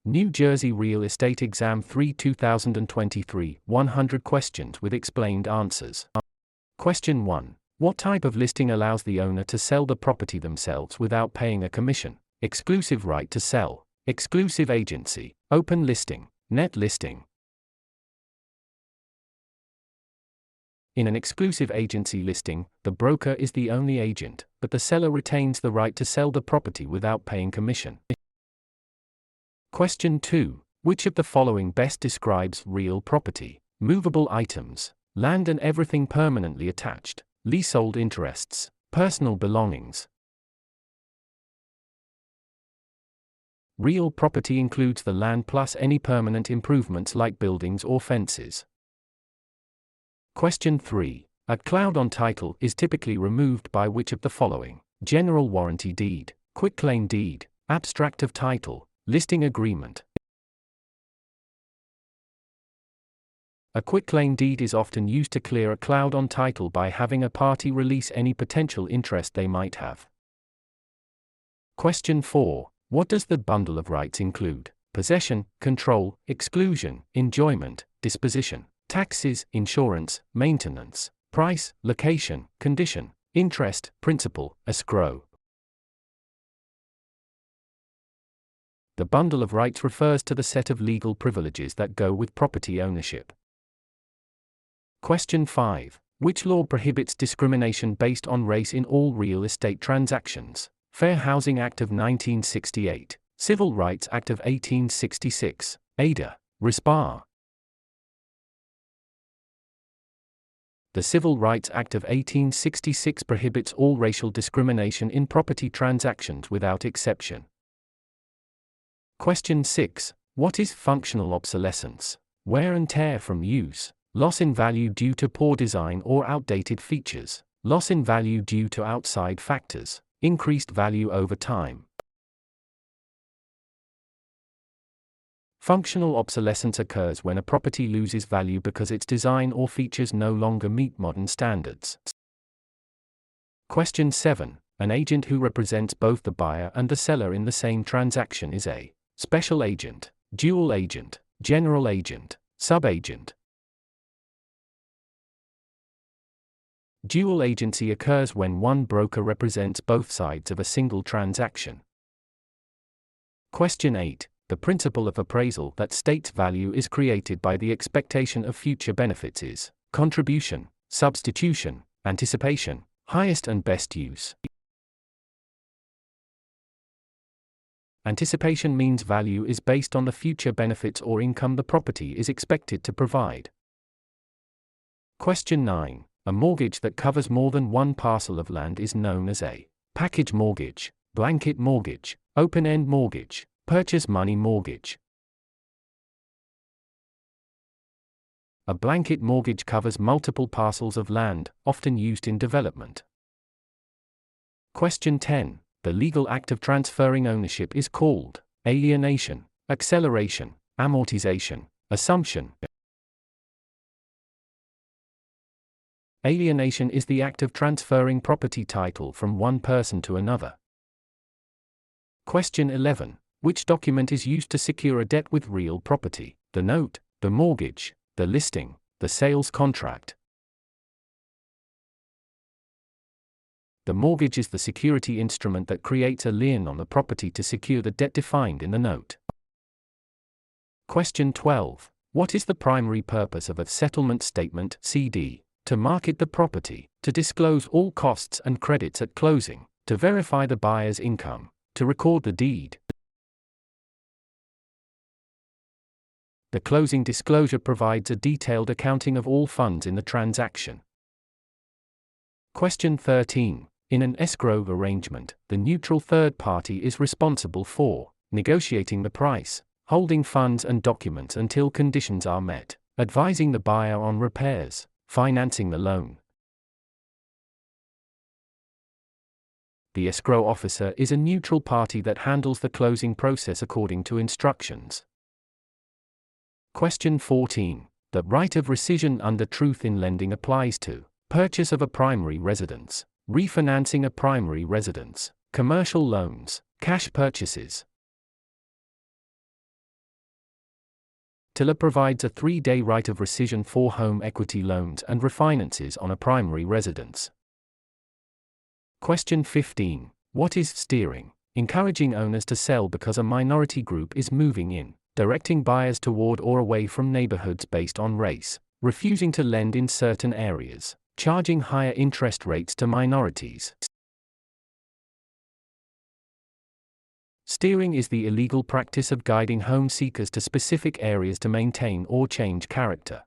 New Jersey Real Estate Exam 3 2023, 100 questions with explained answers. Question 1. What type of listing allows the owner to sell the property themselves without paying a commission? Exclusive right to sell, exclusive agency, open listing, net listing. In an exclusive agency listing, the broker is the only agent, but the seller retains the right to sell the property without paying commission. Question 2. Which of the following best describes real property? Movable items, land and everything permanently attached, leasehold interests, personal belongings. Real property includes the land plus any permanent improvements like buildings or fences. Question 3. A cloud on title is typically removed by which of the following? General warranty deed, quitclaim deed, abstract of title, listing agreement. A quitclaim deed is often used to clear a cloud on title by having a party release any potential interest they might have. Question 4. What does the bundle of rights include? Possession, control, exclusion, enjoyment, disposition, taxes, insurance, maintenance, price, location, condition, interest, principal, escrow. The bundle of rights refers to the set of legal privileges that go with property ownership. Question 5. Which law prohibits discrimination based on race in all real estate transactions? Fair Housing Act of 1968, Civil Rights Act of 1866, Ada, Respar. The Civil Rights Act of 1866 prohibits all racial discrimination in property transactions without exception. Question 6. What is functional obsolescence? Wear and tear from use, loss in value due to poor design or outdated features, loss in value due to outside factors, increased value over time. Functional obsolescence occurs when a property loses value because its design or features no longer meet modern standards. Question 7. An agent who represents both the buyer and the seller in the same transaction is a special agent, dual agent, general agent, subagent. Dual agency occurs when one broker represents both sides of a single transaction. Question 8. The principle of appraisal that states value is created by the expectation of future benefits is contribution, substitution, anticipation, highest and best use. Anticipation means value is based on the future benefits or income the property is expected to provide. Question 9. A mortgage that covers more than one parcel of land is known as a package mortgage, blanket mortgage, open-end mortgage, purchase money mortgage. A blanket mortgage covers multiple parcels of land, often used in development. Question 10. The legal act of transferring ownership is called alienation, acceleration, amortization, assumption. Alienation is the act of transferring property title from one person to another. Question 11. Which document is used to secure a debt with real property? The note, the mortgage, the listing, the sales contract. The mortgage is the security instrument that creates a lien on the property to secure the debt defined in the note. Question 12. What is the primary purpose of a settlement statement (CD)? To market the property, to disclose all costs and credits at closing, to verify the buyer's income, to record the deed. The closing disclosure provides a detailed accounting of all funds in the transaction. Question 13. In an escrow arrangement, the neutral third party is responsible for negotiating the price, holding funds and documents until conditions are met, advising the buyer on repairs, financing the loan. The escrow officer is a neutral party that handles the closing process according to instructions. Question 14. The right of rescission under truth in lending applies to purchase of a primary residence, refinancing a primary residence, commercial loans, cash purchases. Tiller provides a 3-day right of rescission for home equity loans and refinances on a primary residence. Question 15. What is steering? Encouraging owners to sell because a minority group is moving in, directing buyers toward or away from neighborhoods based on race, refusing to lend in certain areas, charging higher interest rates to minorities. Steering is the illegal practice of guiding home seekers to specific areas to maintain or change character.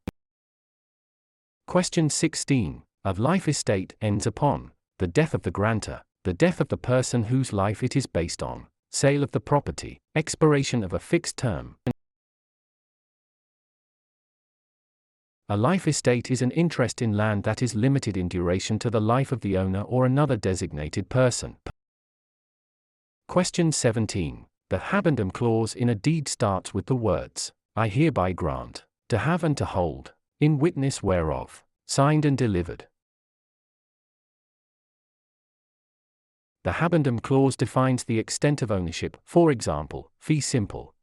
Question 16. A life estate ends upon the death of the grantor, the death of the person whose life it is based on, sale of the property, expiration of a fixed term. A life estate is an interest in land that is limited in duration to the life of the owner or another designated person. Question 17. The habendum clause in a deed starts with the words, I hereby grant, to have and to hold, in witness whereof, signed and delivered. The habendum clause defines the extent of ownership, for example, fee simple.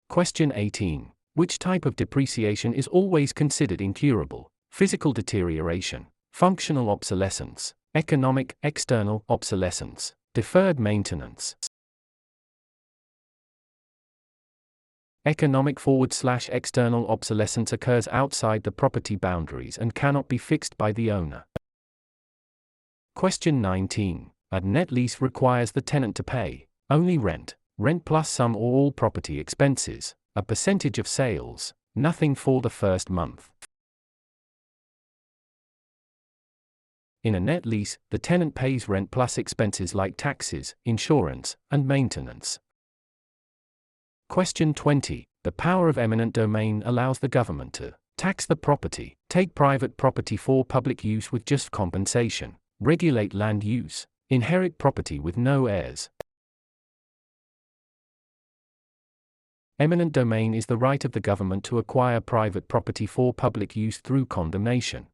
Question 18. Which type of depreciation is always considered incurable? Physical deterioration, functional obsolescence, economic, external obsolescence, deferred maintenance. Economic / external obsolescence occurs outside the property boundaries and cannot be fixed by the owner. Question 19. A net lease requires the tenant to pay only rent, rent plus some or all property expenses, a percentage of sales, nothing for the first month. In a net lease, the tenant pays rent plus expenses like taxes, insurance, and maintenance. Question 20. The power of eminent domain allows the government to tax the property, take private property for public use with just compensation, regulate land use, inherit property with no heirs. Eminent domain is the right of the government to acquire private property for public use through condemnation.